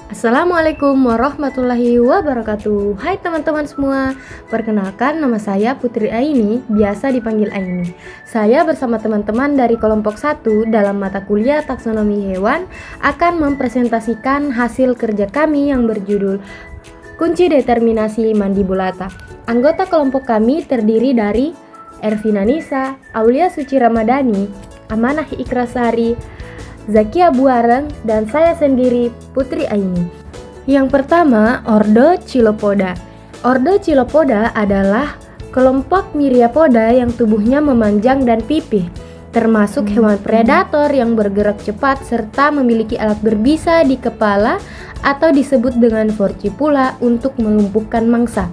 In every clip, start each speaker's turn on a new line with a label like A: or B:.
A: Assalamualaikum warahmatullahi wabarakatuh. Hai teman-teman semua, perkenalkan nama saya Putri Aini, biasa dipanggil Aini. Saya bersama teman-teman dari kelompok 1 dalam mata kuliah taksonomi hewan akan mempresentasikan hasil kerja kami yang berjudul Kunci Determinasi Mandibulata. Anggota kelompok kami terdiri dari Ervina Nisa, Aulia Suci Ramadhani, Amanah Ikrasari, Zakia Buareng, dan saya sendiri, Putri Aini. Yang pertama, Ordo Chilopoda. Ordo Chilopoda adalah kelompok Myriapoda yang tubuhnya memanjang dan pipih, termasuk hewan predator yang bergerak cepat serta memiliki alat berbisa di kepala atau disebut dengan forcipula untuk melumpuhkan mangsa.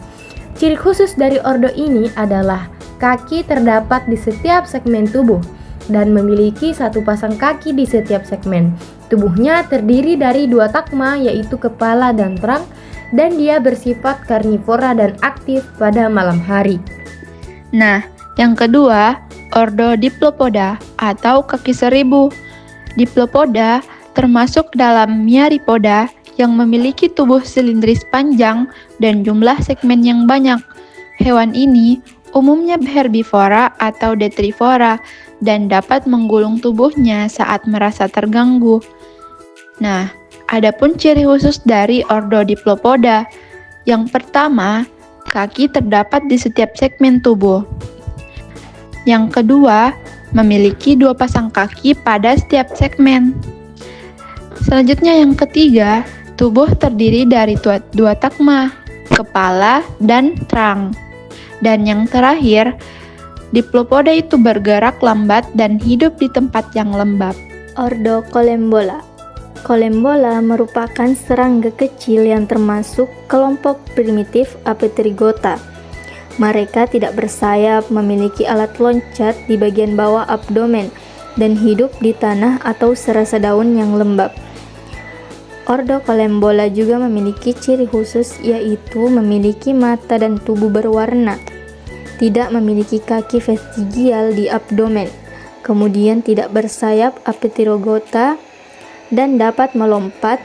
A: Ciri khusus dari ordo ini adalah kaki terdapat di setiap segmen tubuh dan memiliki satu pasang kaki di setiap segmen. Tubuhnya terdiri dari 2 takma, yaitu kepala dan trunk, dan dia bersifat karnivora dan aktif pada malam hari.
B: Nah, yang kedua, ordo Diplopoda atau kaki seribu. Diplopoda termasuk dalam Myriapoda yang memiliki tubuh silindris panjang dan jumlah segmen yang banyak. Hewan ini umumnya herbivora atau detrivora dan dapat menggulung tubuhnya saat merasa terganggu. Nah, adapun ciri khusus dari ordo Diplopoda. Yang pertama, kaki terdapat di setiap segmen tubuh. Yang kedua, memiliki 2 pasang kaki pada setiap segmen. Selanjutnya yang ketiga, tubuh terdiri dari 2 takma, kepala, dan trunk. Dan yang terakhir, Diplopoda itu bergerak lambat dan hidup di tempat yang lembab.
C: Ordo Colembola. Colembola merupakan serangga kecil yang termasuk kelompok primitif Apterygota. Mereka tidak bersayap, memiliki alat loncat di bagian bawah abdomen, dan hidup di tanah atau serasa daun yang lembab. Ordo Colembola juga memiliki ciri khusus, yaitu memiliki mata dan tubuh berwarna, tidak memiliki kaki vestigial di abdomen, kemudian tidak bersayap Apterygota, dan dapat melompat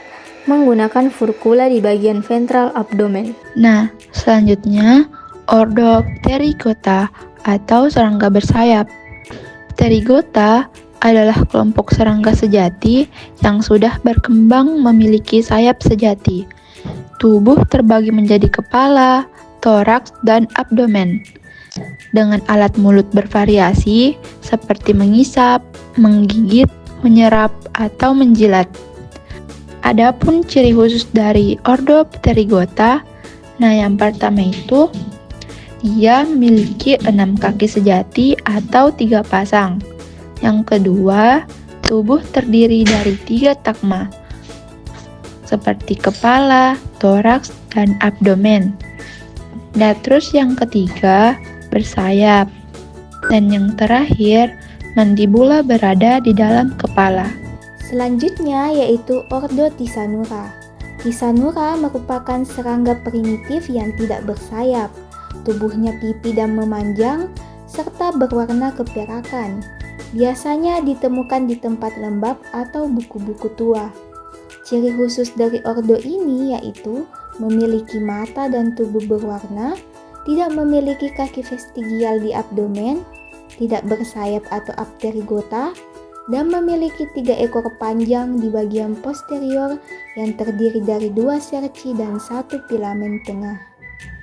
C: menggunakan furcula di bagian ventral abdomen.
B: Nah, selanjutnya ordo Pterygota atau serangga bersayap. Pterygota adalah kelompok serangga sejati yang sudah berkembang memiliki sayap sejati. Tubuh terbagi menjadi kepala, toraks, dan abdomen, dengan alat mulut bervariasi seperti mengisap, menggigit, menyerap, atau menjilat. Adapun ciri khusus dari ordo Pterygota, nah yang pertama itu dia memiliki 6 kaki sejati atau 3 pasang. Yang kedua, tubuh terdiri dari 3 takma, seperti kepala, toraks, dan abdomen. Dan terus yang ketiga, bersayap. Dan yang terakhir, mandibula berada di dalam kepala.
D: Selanjutnya yaitu ordo Tisanura. Tisanura merupakan serangga primitif yang tidak bersayap. Tubuhnya pipih dan memanjang, serta berwarna keperakan. Biasanya ditemukan di tempat lembab atau buku-buku tua. Ciri khusus dari ordo ini yaitu memiliki mata dan tubuh berwarna, tidak memiliki kaki vestigial di abdomen, tidak bersayap atau Apterygota, dan memiliki 3 ekor panjang di bagian posterior yang terdiri dari 2 serci dan 1 filamen tengah.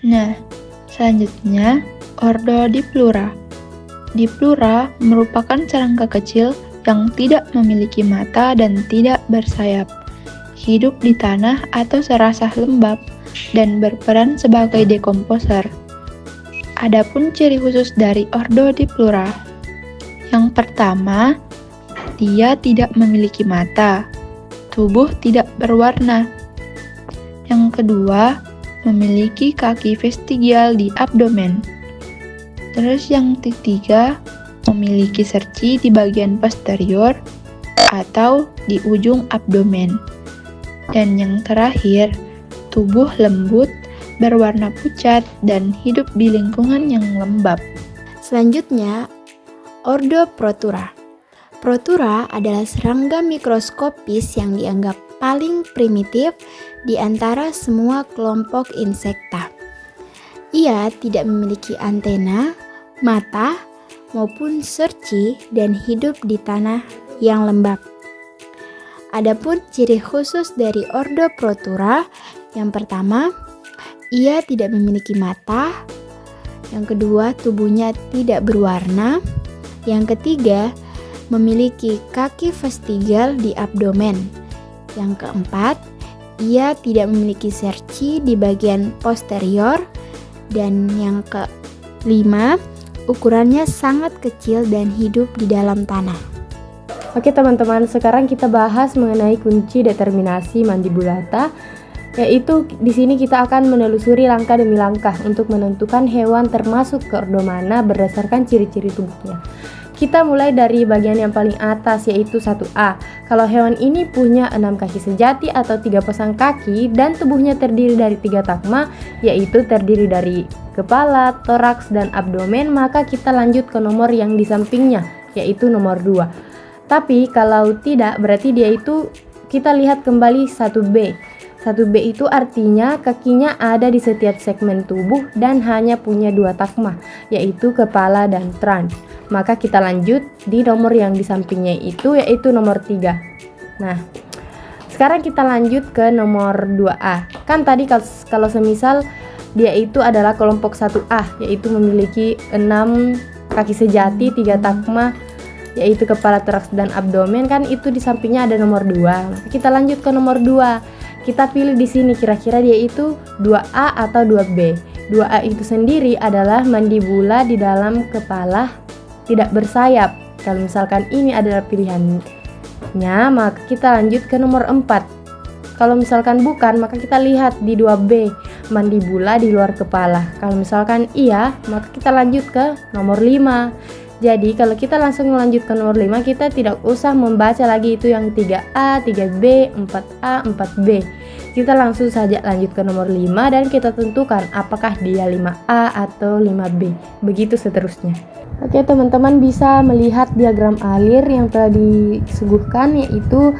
B: Nah, selanjutnya ordo Diplura. Diplura merupakan serangga kecil yang tidak memiliki mata dan tidak bersayap. Hidup di tanah atau serasah lembab dan berperan sebagai dekomposer. Adapun ciri khusus dari ordo Diplura. Yang pertama, dia tidak memiliki mata. Tubuh tidak berwarna. Yang kedua, memiliki kaki vestigial di abdomen. Terus yang ketiga, memiliki serci di bagian posterior atau di ujung abdomen. Dan yang terakhir, tubuh lembut, berwarna pucat, dan hidup di lingkungan yang lembab.
D: Selanjutnya, ordo Protura. Protura adalah serangga mikroskopis yang dianggap paling primitif di antara semua kelompok insekta. Ia tidak memiliki antena, mata, maupun serci dan hidup di tanah yang lembab. Adapun ciri khusus dari ordo Protura, yang pertama, ia tidak memiliki mata. Yang kedua, tubuhnya tidak berwarna. Yang ketiga, memiliki kaki vestigial di abdomen. Yang keempat, ia tidak memiliki serci di bagian posterior. Dan yang kelima, ukurannya sangat kecil dan hidup di dalam tanah.
A: Oke teman-teman, sekarang kita bahas mengenai kunci determinasi mandibulata, yaitu di sini kita akan menelusuri langkah demi langkah untuk menentukan hewan termasuk ke ordo mana berdasarkan ciri-ciri tubuhnya. Kita mulai dari bagian yang paling atas, yaitu 1A. Kalau hewan ini punya 6 kaki sejati atau 3 pasang kaki dan tubuhnya terdiri dari 3 takma, yaitu terdiri dari kepala, toraks, dan abdomen, maka kita lanjut ke nomor yang di sampingnya, yaitu nomor 2. Tapi kalau tidak, berarti dia itu kita lihat kembali 1B. 1B itu artinya kakinya ada di setiap segmen tubuh dan hanya punya 2 takma, yaitu kepala dan trans. Maka kita lanjut di nomor yang di sampingnya itu, yaitu nomor 3. Nah, sekarang kita lanjut ke nomor 2A. Kan tadi kalau semisal dia itu adalah kelompok 1A, yaitu memiliki 6 kaki sejati, 3 takma, yaitu kepala, toraks, dan abdomen, kan itu di sampingnya ada nomor 2. Maka kita lanjut ke nomor 2. Kita pilih di sini kira-kira dia itu 2A atau 2B. 2A itu sendiri adalah mandibula di dalam kepala tidak bersayap. Kalau misalkan ini adalah pilihannya, maka kita lanjut ke nomor 4. Kalau misalkan bukan, maka kita lihat di 2B, mandibula di luar kepala. Kalau misalkan iya, maka kita lanjut ke nomor 5. Jadi kalau kita langsung melanjut ke nomor 5, kita tidak usah membaca lagi itu yang 3A, 3B, 4A, 4B. Kita langsung saja lanjut ke nomor 5 dan kita tentukan apakah dia 5A atau 5B. Begitu seterusnya. Oke teman-teman, bisa melihat diagram alir yang telah disuguhkan, yaitu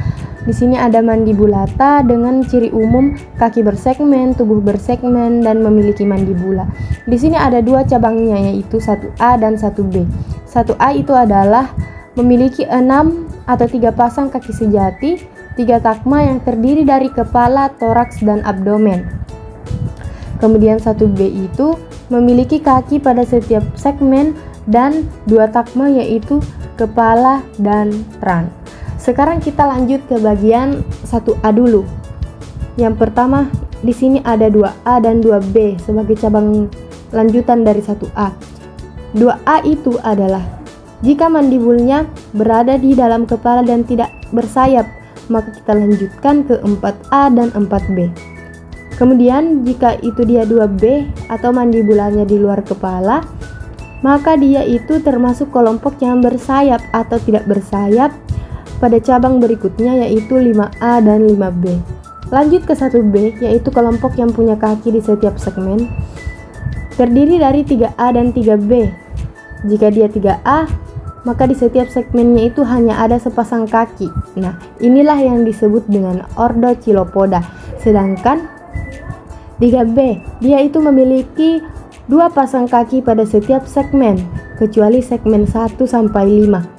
A: di sini ada mandibulata dengan ciri umum kaki bersegmen, tubuh bersegmen, dan memiliki mandibula. Di sini ada 2 cabangnya, yaitu 1A dan 1B. 1A itu adalah memiliki 6 atau 3 pasang kaki sejati, 3 takma yang terdiri dari kepala, toraks, dan abdomen. Kemudian 1B itu memiliki kaki pada setiap segmen dan 2 takma, yaitu kepala dan trans. Sekarang kita lanjut ke bagian 1A dulu. Yang pertama, di sini ada 2A dan 2B sebagai cabang lanjutan dari 1A. 2A itu adalah jika mandibulnya berada di dalam kepala dan tidak bersayap, maka kita lanjutkan ke 4A dan 4B. Kemudian jika itu dia 2B atau mandibulanya di luar kepala, maka dia itu termasuk kelompok yang bersayap atau tidak bersayap pada cabang berikutnya, yaitu 5A dan 5B. Lanjut ke 1B, yaitu kelompok yang punya kaki di setiap segmen, terdiri dari 3A dan 3B. Jika dia 3A, maka di setiap segmennya itu hanya ada sepasang kaki. Nah, inilah yang disebut dengan ordo Chilopoda. Sedangkan 3B, dia itu memiliki 2 pasang kaki pada setiap segmen, kecuali segmen 1 sampai 5.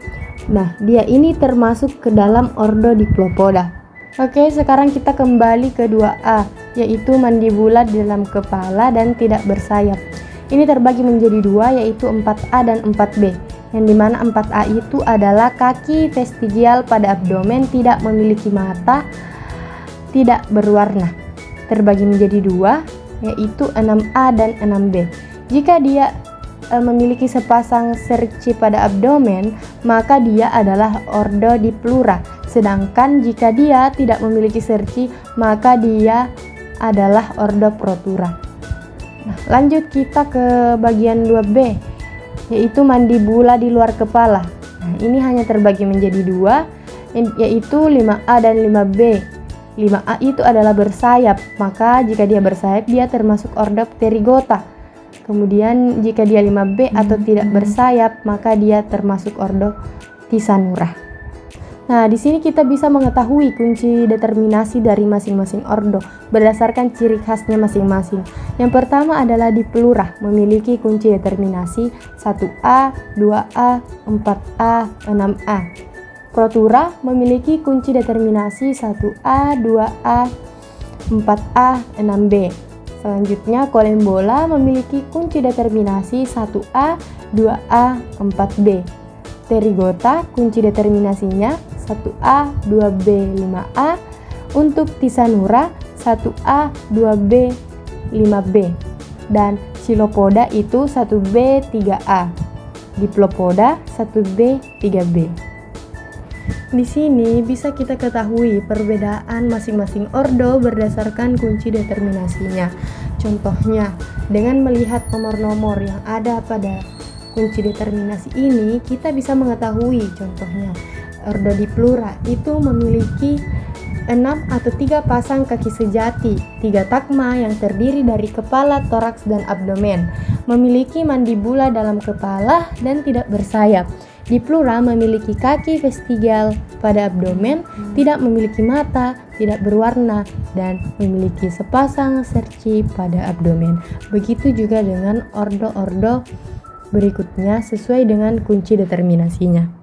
A: Nah, dia ini termasuk ke dalam ordo Diplopoda. Oke, sekarang kita kembali ke 2A, yaitu mandibula di dalam kepala dan tidak bersayap. Ini terbagi menjadi 2, yaitu 4A dan 4B. Yang dimana 4A itu adalah kaki vestigial pada abdomen, tidak memiliki mata, tidak berwarna. Terbagi menjadi 2, yaitu 6A dan 6B. Jika dia memiliki sepasang serci pada abdomen, maka dia adalah ordo Diplura. Sedangkan jika dia tidak memiliki serci, maka dia adalah ordo Protura. Nah, lanjut kita ke bagian 2B, yaitu mandibula di luar kepala. Nah, ini hanya terbagi menjadi 2, yaitu 5A dan 5B. 5A itu adalah bersayap, maka jika dia bersayap dia termasuk ordo Pterygota. Kemudian jika dia 5B atau tidak bersayap, maka dia termasuk ordo Tisanura. Nah, di sini kita bisa mengetahui kunci determinasi dari masing-masing ordo berdasarkan ciri khasnya masing-masing. Yang pertama adalah diplura, memiliki kunci determinasi 1A, 2A, 4A, 6A. Protura memiliki kunci determinasi 1A, 2A, 4A, 6B. Selanjutnya, kolembola memiliki kunci determinasi 1A, 2A, 4B. Pterigota kunci determinasinya 1A, 2B, 5A. Untuk Tisanura 1A, 2B, 5B. Dan Chilopoda itu 1B, 3A. Diplopoda 1B, 3B. Di sini bisa kita ketahui perbedaan masing-masing ordo berdasarkan kunci determinasinya. Contohnya, dengan melihat nomor-nomor yang ada pada kunci determinasi ini, kita bisa mengetahui contohnya ordo diplura itu memiliki 6 atau 3 pasang kaki sejati, 3 tagma yang terdiri dari kepala, toraks, dan abdomen, memiliki mandibula dalam kepala dan tidak bersayap. Diplura memiliki kaki vestigial pada abdomen, tidak memiliki mata, tidak berwarna, dan memiliki sepasang serci pada abdomen. Begitu juga dengan ordo-ordo berikutnya sesuai dengan kunci determinasinya.